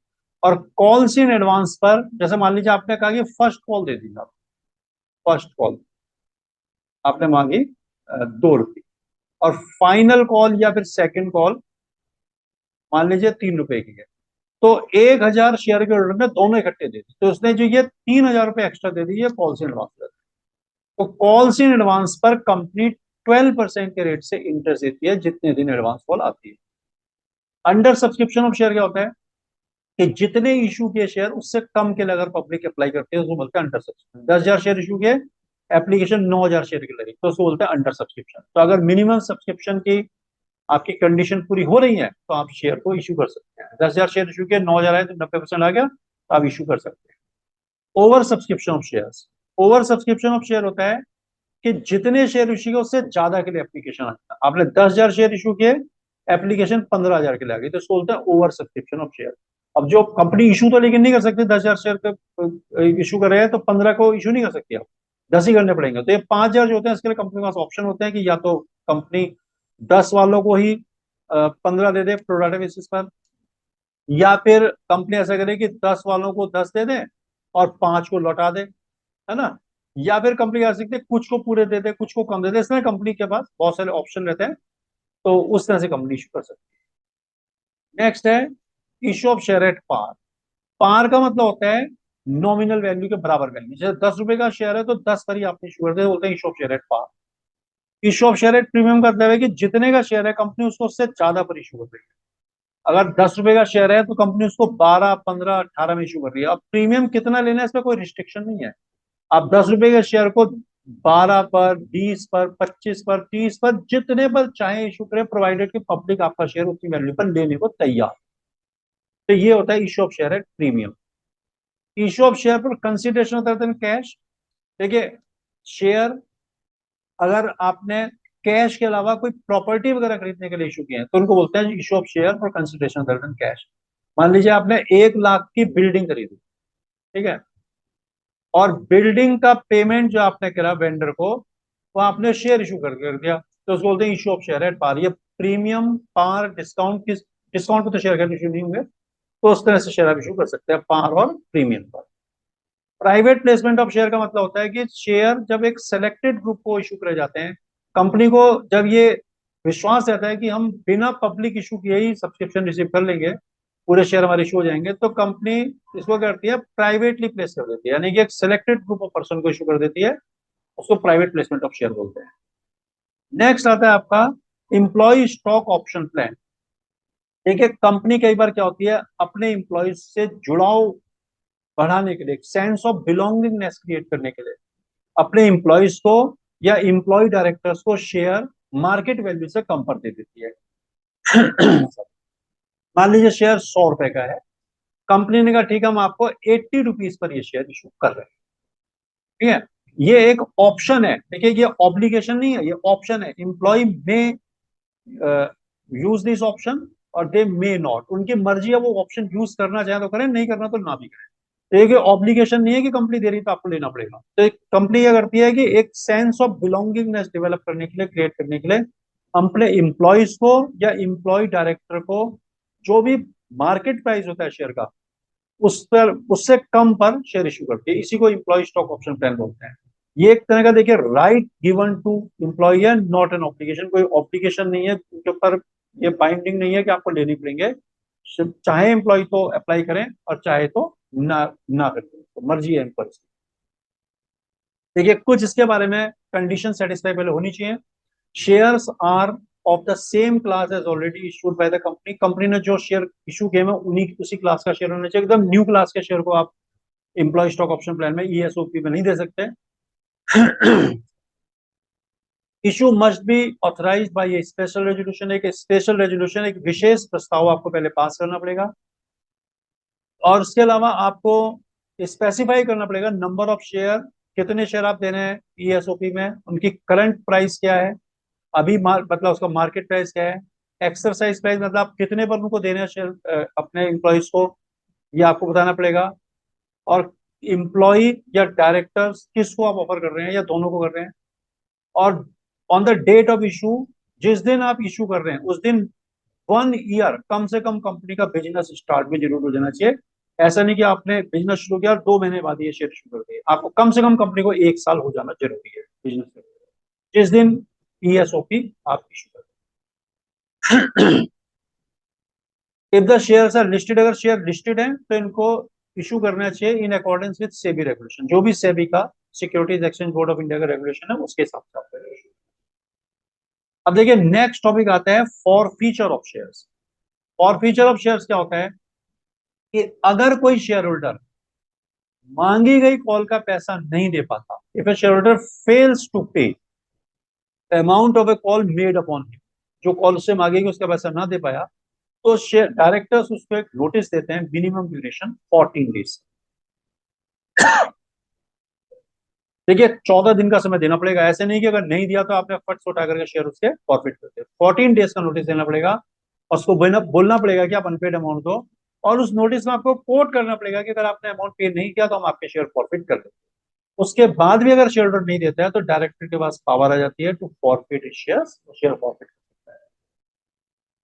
और कॉल्स इन एडवांस पर जैसे मान लीजिए आपने कहा कि फर्स्ट कॉल दे दी, फर्स्ट कॉल आपने मांगी 2 रुपये, और फाइनल कॉल या फिर सेकंड कॉल मान लीजिए 3 रुपए की है, तो 1,000 शेयर के होल्डर ने दोनों इकट्ठे दे दी तो उसने जो ये 3,000 रुपए एक्स्ट्रा दे दी, ये कॉल्स इन एडवांस। तो कॉल्स इन एडवांस पर कंपनी 12% के रेट से इंटरेस्ट देती है जितने दिन एडवांस कॉल आती है। अंडर सब्सक्रिप्शन ऑफ शेयर क्या होता है कि जितने इशू किए शेयर उससे कम के लिए अगर पब्लिक अप्लाई करती है उसको बोलते हैं अंडर सब्सक्रिप्शन। 10,000 शेयर इशू किए, एप्लीकेशन 9,000 शेयर की लगी तो उसको बोलते हैं अंडर सब्सक्रिप्शन। तो अगर मिनिमम सब्सक्रिप्शन की आपकी कंडीशन पूरी हो रही है तो आप शेयर को इशू कर सकते हैं। 10,000 शेयर इशू किए, 9,000 आए तो 90% आ गया तो आप इशू कर सकते हैं। Over subscription of share, over subscription of share होता है कि जितने शेयर इशू किए उससे ज्यादा के लिए एप्लीकेशन आता है। आपने 10,000 शेयर इशू किए, एप्लीकेशन 15,000 के लिए आ गई तो इसको बोलते हैं ओवर सब्सक्रिप्शन ऑफ शेयर। अब जो कंपनी इशू तो लेकिन नहीं कर सकती, 10,000 शेयर का इशू कर रहे हैं तो 15 को इशू नहीं कर सकती आप, 10 ही करने पड़ेंगे। तो ये 5,000 जो होते हैं इसके लिए कंपनी के पास ऑप्शन होते हैं कि या तो कंपनी 10 वालों को ही 15 दे दे प्रोराटा बेसिस पर, या फिर कंपनी ऐसा करे कि 10 वालों को 10 दे दे और 5 को लौटा दे, है ना। या फिर कंपनी कर सकती है कुछ को पूरे दे दे कुछ को कम दे दे, इसमें कंपनी के पास बहुत सारे ऑप्शन रहते हैं, तो उस तरह से कंपनी इशू कर सकती है। नेक्स्ट है issue of share at par. Par का मतलब होता है नॉमिनल वैल्यू के बराबर वैल्यू। जैसे 10 रुपए का शेयर है तो 10 पर ही आपने इशू कर दिया, बोलते हैं issue of share at par. Issue of share at premium का मतलब है कि जितने का शेयर है कंपनी उसको उससे ज्यादा पर इशू कर रही है। अगर 10 रुपए का शेयर है तो कंपनी उसको 12, 15, 18 में इशू कर रही है। अब प्रीमियम कितना लेना है इसमें कोई रिस्ट्रिक्शन नहीं है। आप 10 रुपए के शेयर को 12 पर, 20 पर, 25 पर, 30 पर, जितने पर चाहे इशू करें, प्रोवाइडेड कि पब्लिक आपका शेयर उतनी वैल्यू पर लेने को तैयार। तो ये होता है issue of share at premium. Issue of share पर कंसिडरेशन होता है कैश। देखिए, शेयर अगर आपने कैश के अलावा कोई प्रॉपर्टी वगैरह खरीदने के लिए इशू किए हैं तो उनको बोलते हैं issue of share for consideration cash. मान लीजिए आपने 1 लाख की बिल्डिंग खरीदी, ठीक है, और बिल्डिंग का पेमेंट जो आपने करा वेंडर को वो आपने शेयर इशू कर दिया, तो उसको बोलते हैं issue of share at par. ये प्रीमियम, पार, डिस्काउंट, किस डिस्काउंट पे तो शेयर इशू नहीं होंगे, तो उस तरह से शेयर आप इशू कर सकते हैं पार और प्रीमियम पर। प्राइवेट प्लेसमेंट ऑफ शेयर का मतलब होता है कि शेयर जब एक सेलेक्टेड ग्रुप को इशू करे जाते हैं, कंपनी को जब ये विश्वास रहता है कि हम बिना पब्लिक इशू किए ही सब्सक्रिप्शन रिसीव कर लेंगे, पूरे शेयर हमारे इशू हो जाएंगे, तो कंपनी इसको क्या करती है, प्राइवेटली प्लेस कर देती है, यानी कि एक सेलेक्टेड ग्रुप ऑफ पर्सन को इशू कर देती है, उसको प्राइवेट प्लेसमेंट ऑफ शेयर बोलते हैं। नेक्स्ट आता है आपका इंप्लॉय स्टॉक ऑप्शन प्लान। देखिए, कंपनी कई बार क्या होती है, अपने इंप्लॉयज से जुड़ाव बढ़ाने के लिए, सेंस ऑफ बिलोंगिंगनेस क्रिएट करने के लिए अपने इंप्लॉयज को या इंप्लॉय डायरेक्टर्स को शेयर मार्केट वैल्यू से कम पर दे देती है। मान लीजिए शेयर 100 रुपए का है, कंपनी ने कहा ठीक है हम आपको 80 रुपीज पर ये शेयर इशू कर रहे हैं, ठीक है। ये एक ऑप्शन है, देखिए ये ऑब्लिगेशन नहीं है, ये ऑप्शन है। इंप्लॉय में यूज दिस ऑप्शन और दे मे नॉट, उनकी मर्जी है, वो ऑप्शन यूज करना चाहे तो करें, नहीं करना तो ना भी करें। तो ये ऑब्लिगेशन नहीं है कि कंपनी दे रही तो आपको लेना पड़ेगा। तो कंपनी क्या करती है कि एक सेंस ऑफ बिलोंगिंगनेस डेवलप करने के लिए, क्रिएट करने के लिए अपने एम्प्लॉयज को या एम्प्लॉय डायरेक्टर को जो भी मार्केट प्राइस होता है शेयर का उस पर, उससे कम पर शेयर इशू करती है। इसी को एम्प्लॉय स्टॉक ऑप्शन प्लान बोलते हैं। ये एक तरह का देखिए राइट गिवन टू एम्प्लॉय है, नॉट एन ऑब्लिगेशन। कोई ऑब्लिगेशन नहीं है उनके ऊपर, ये बाइंडिंग नहीं है कि आपको लेनी पड़ेंगे। चाहे एम्प्लॉय तो अप्लाई करें और चाहे तो ना ना करें, तो मर्जी है एम्प्लॉय। देखिए कुछ इसके बारे में कंडीशन सेटिस्फाई पहले होनी चाहिए। Shares are of the same class as already issued by the company. Company ने जो शेयर इशू किए हैं उन्हीं उसी क्लास का शेयर होना चाहिए। एकदम न्यू क्लास के शेयर को आप एम्प्लॉय स्टॉक ऑप्शन प्लान में, ईएसओपी में नहीं दे सकते। Issue must be authorise by a special resolution. एक स्पेशल रेजोल्यूशन, एक विशेष प्रस्ताव आपको पहले पास करना पड़ेगा, और उसके अलावा आपको स्पेसिफाई करना पड़ेगा नंबर ऑफ शेयर कितने शेयर आप दे रहे हैं ईएसओपी में, उनकी करंट प्राइस क्या है, अभी मतलब उसका मार्केट प्राइस क्या है, एक्सरसाइज प्राइस मतलब आप कितने पर उनको देने हैं शेयर अपने एम्प्लॉयज को, ये आपको बताना पड़ेगा। और एम्प्लॉय या डायरेक्टर्स किसको आप ऑफर कर रहे हैं या दोनों को कर रहे हैं। और on the date of issue, जिस दिन आप इशू कर रहे हैं उस दिन 1 ईयर कम से कम कंपनी का बिजनेस स्टार्ट में जरूर हो जाना चाहिए। ऐसा नहीं कि आपने बिजनेस शुरू किया और 2 महीने बाद ये शेयर शुरू कर दिए, आपको कम से कम कंपनी को 1 साल हो जाना जरूरी है बिजनेस, जिस दिन ईएसओपी आप इशू कर। If the shares are listed, अगर शेयर लिस्टेड है तो इनको इशू करना चाहिए in accordance with SEBI regulation, जो भी सेबी का securities exchange board of India का रेगुलेशन है उसके हिसाब से आपको issue। अब देखिए नेक्स्ट टॉपिक आता है for feature of shares. For feature of shares क्या होता है कि अगर कोई शेयर होल्डर मांगी गई कॉल का पैसा नहीं दे पाता, if a shareholder fails to pay amount of a call made upon him, जो कॉल उससे मांगेगी उसका पैसा ना दे पाया, तो शेयर डायरेक्टर्स उसको एक नोटिस देते हैं, मिनिमम ड्यूरेशन 14 डेज। देखिए 14 दिन का समय देना पड़ेगा, ऐसे नहीं कि अगर नहीं दिया तो आपने फट से उठा करके शेयर उसके फॉरफिट कर दिया। 14 डेज का नोटिस देना पड़ेगा और उसको बोलना पड़ेगा कि आप अनपेड अमाउंट दो, और उस नोटिस में आपको कोट करना पड़ेगा कि अगर आपने अमाउंट पे नहीं किया तो हम आपके शेयर फॉरफिट कर देंगे। उसके बाद भी अगर शेयर होल्डर नहीं देता है तो डायरेक्टर के पास पावर आ जाती है to forfeit share, share forfeit कर सकता है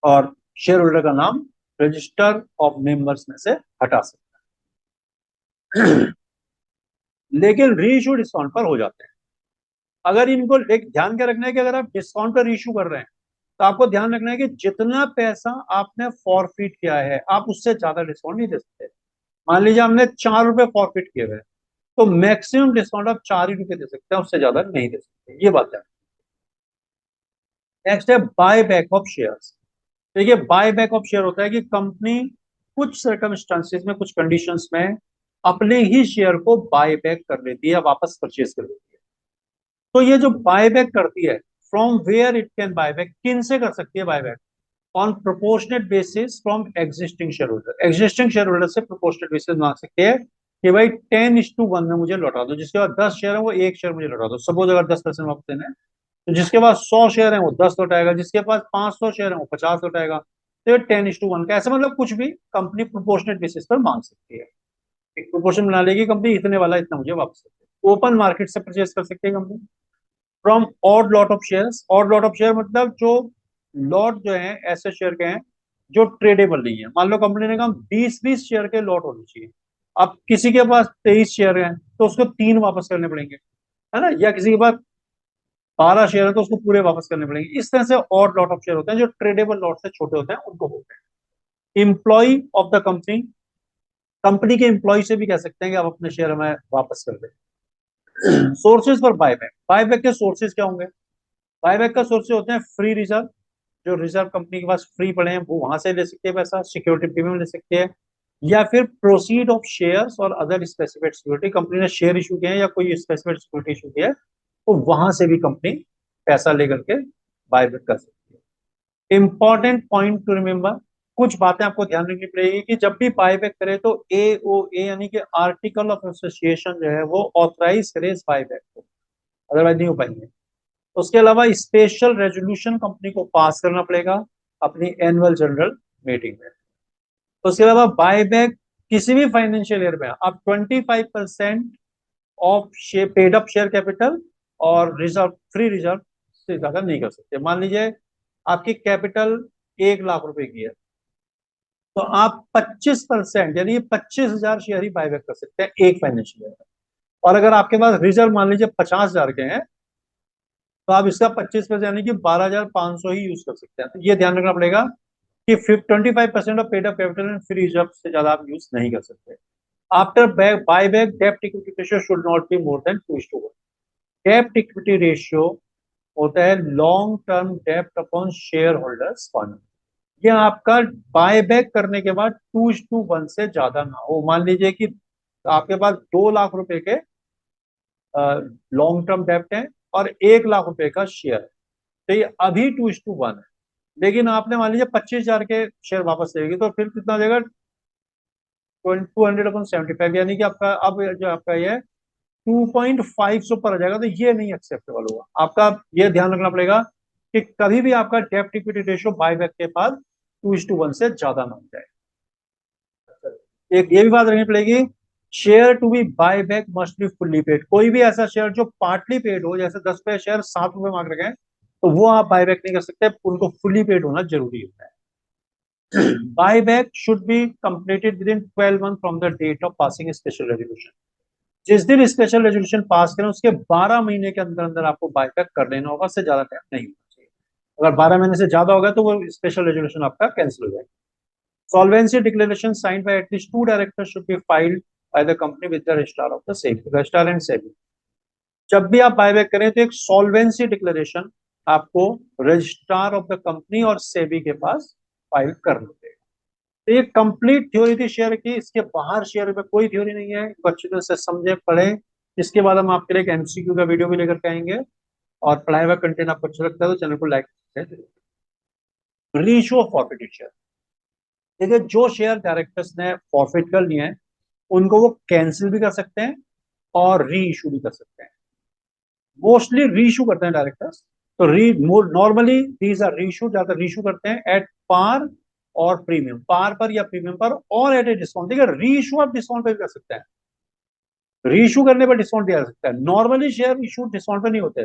और शेयर होल्डर का नाम रजिस्टर ऑफ मेंबर्स में से हटा सकता है। लेकिन रीइशू डिस्काउंट पर हो जाते हैं। अगर इनको एक ध्यान क्या रखना है कि अगर आप डिस्काउंट पर इशू कर रहे हैं तो आपको ध्यान रखना है कि जितना पैसा आपने फॉरफिट किया है आप उससे ज्यादा डिस्काउंट नहीं दे सकते। मान लीजिए हमने 4 रुपए फॉरफिट किए हुए, तो मैक्सिमम डिस्काउंट आप 4 ही रुपए दे सकते हैं, उससे ज्यादा नहीं दे सकते, ये बात है। नेक्स्ट है बाय बैक ऑफ शेयर्स। देखिए बाय बैक ऑफ शेयर होता है कि कंपनी कुछ सर्कमस्टांसिस में, कुछ कंडीशंस में अपने ही शेयर को बाय बैक कर लेती है, वापस परचेज कर लेती है। तो ये जो बाय बैक करती है, from where it can buy back, किन से कर सकती है buy back, on proportionate basis from existing share holder. Existing share holder से प्रोपोर्शनेट बेसिस मांग सकते हैं कि भाई 10:1 में मुझे लौटा दो, जिसके बाद 10 शेयर है वो 1 शेयर मुझे लौटा दो। सपोज अगर 10% वापस देना है तो जिसके पास 100 शेयर है वो 10 लौटाएगा, जिसके पास 500 शेयर है वो 50 लौटाएगा। तो ये 10:1 का ऐसा मतलब कुछ भी कंपनी प्रोपोर्शनेट बेसिस पर मांग सकती है। एक प्रोपोर्शन बना लेगी कंपनी, इतने वाला इतना मुझे वापस सकते, ओपन मार्केट से परचेज कर सकती है company. From odd lot of shares, odd lot of share मतलब जो लॉट जो है ऐसे शेयर के हैं जो ट्रेडेबल नहीं है। मान लो कंपनी ने कहा 20-20 शेयर के लॉट होने चाहिए, अब किसी के पास 23 शेयर हैं तो उसको 3 वापस करने पड़ेंगे, है ना, या किसी के पास 12 शेयर है तो उसको पूरे वापस करने पड़ेंगे। इस तरह से और लॉट ऑफ शेयर होते हैं जो ट्रेडेबल लॉट से छोटे होते हैं, उनको बोलते हैं employ of the company. Company के एम्प्लॉय से भी कह सकते हैं कि आप अपने शेयर हमें वापस कर दें। सोर्सेज फॉर बायबैक, बायबैक के सोर्सेज क्या होंगे। बायबैक का सोर्सेज होते हैं फ्री रिजर्व, जो रिजर्व कंपनी के पास फ्री पड़े हैं वो वहां से ले सकते हैं पैसा, सिक्योरिटी प्रीमियम ले सकते हैं, या फिर प्रोसीड ऑफ शेयर्स और अदर स्पेसिफिक सिक्योरिटी, कंपनी ने शेयर इशू किया है या कोई स्पेसिफिक सिक्योरिटी इशू किया है तो वहां से भी कंपनी पैसा लेकर के बायबैक कर सकती है। इंपॉर्टेंट पॉइंट टू रिमेम्बर, कुछ बातें आपको ध्यान रखनी पड़ेगी कि जब भी बायबैक करे तो AOA यानी कि आर्टिकल ऑफ एसोसिएशन जो है वो ऑथराइज करे इस बायबैक को, अदरवाइज नहीं हो पाएंगे। उसके अलावा स्पेशल रेजोल्यूशन कंपनी को पास करना पड़ेगा अपनी एनुअल जनरल मीटिंग में। उसके अलावा बायबैक किसी भी फाइनेंशियल ईयर में आप 25% of paid up share capital और रिजर्व, फ्री रिजर्व से ज्यादा नहीं कर सकते। मान लीजिए आपकी कैपिटल 1 लाख रुपए की है तो आप 25% यानी 25,000 शेयर ही बायबैक कर सकते हैं एक फाइनेंशियल ईयर में। और अगर आपके पास रिजर्व मान लीजिए 50,000 के हैं तो आप इसका 25% यानी कि 12,500 ही यूज कर सकते हैं। तो ये ध्यान रखना पड़ेगा कि 25% of paid up capital and free reserve से ज्यादा आप यूज नहीं कर सकते। आफ्टर बाय बैक डेप्ट equity ratio should not be more than 2:1। डेप्ट इक्विटी रेशियो होता है लॉन्ग टर्म डेप्ट अपॉन शेयर होल्डर्स फंड। ये आपका बाय बैक करने के बाद 2:1 से ज्यादा ना हो। मान लीजिए कि आपके पास 2 लाख रुपए के लॉन्ग टर्म डेप्ट है और 1 लाख रुपए का शेयर है, तो ये अभी 2:1 है। लेकिन आपने मान लीजिए 25,000 के शेयर वापस लेगी तो फिर कितना हो जाएगा 200/75, यानी कि आपका अब जो आपका ये है 2.5 से ऊपर आ जाएगा तो ये नहीं एक्सेप्टेबल होगा। आपका ये ध्यान रखना पड़ेगा कि कभी भी आपका डेब्ट इक्विटी रेशियो बायबैक के बाद 2:1 से ज्यादा ना हो जाए। एक ये भी बात रखनी पड़ेगी, share to be buy back must be fully paid. कोई भी ऐसा शेयर जो पार्टली पेड हो, जैसे 10 रुपए शेयर 7 रुपए मांग रखे हैं, तो वो आप बाय बैक नहीं कर सकते, उनको फुल्ली पेड होना जरूरी होता है। Buyback should be completed within 12 month from the date of passing special resolution. जिस दिन स्पेशल रेजोल्यूशन पास करें उसके 12 महीने के अंदर अंदर आपको बायबैक कर लेना होगा, उससे ज्यादा टाइम नहीं होना चाहिए। अगर 12 महीने से ज्यादा होगा तो वो स्पेशल रेजोल्यूशन आपका कैंसिल हो जाएगा। Solvency declaration signed by at least two directors should be filed by the company with the registrar of the SEBI, registrar and SEBI। जब भी आप बायबैक करें तो एक सॉल्वेंसी डिक्लेरेशन आपको रजिस्ट्रार ऑफ द कंपनी और सेबी के पास फाइल करना पड़ेगा। तो ये कंप्लीट थ्योरी थी शेयर की, इसके बाहर शेयर में कोई थ्योरी नहीं है, अच्छी तरह से समझे पढ़े। इसके बाद हम आपके लिए एक एमसीक्यू का वीडियो भी लेकर के आएंगे, और पढ़ाई हुआ कंटेंट आपको अच्छा लगता है तो चैनल को लाइक करें। Reissue of forfeited share. देखिए, जो शेयर डायरेक्टर्स ने फॉरफिट कर लिए हैं उनको वो कैंसिल भी कर सकते हैं और री इशू भी कर सकते हैं। मोस्टली री इशू करते हैं डायरेक्टर्स, तो री नॉर्मली दीज आर री इशू, ज्यादा री इशू करते हैं एट पार और प्रीमियम, पार पर या प्रीमियम पर, और एट ए डिस्काउंट। देखिए, री इशू आप डिस्काउंट पे भी कर सकते हैं, री इशू करने पर डिस्काउंट दिया जा सकता है। नॉर्मली शेयर इशू डिस्काउंट पे नहीं होते,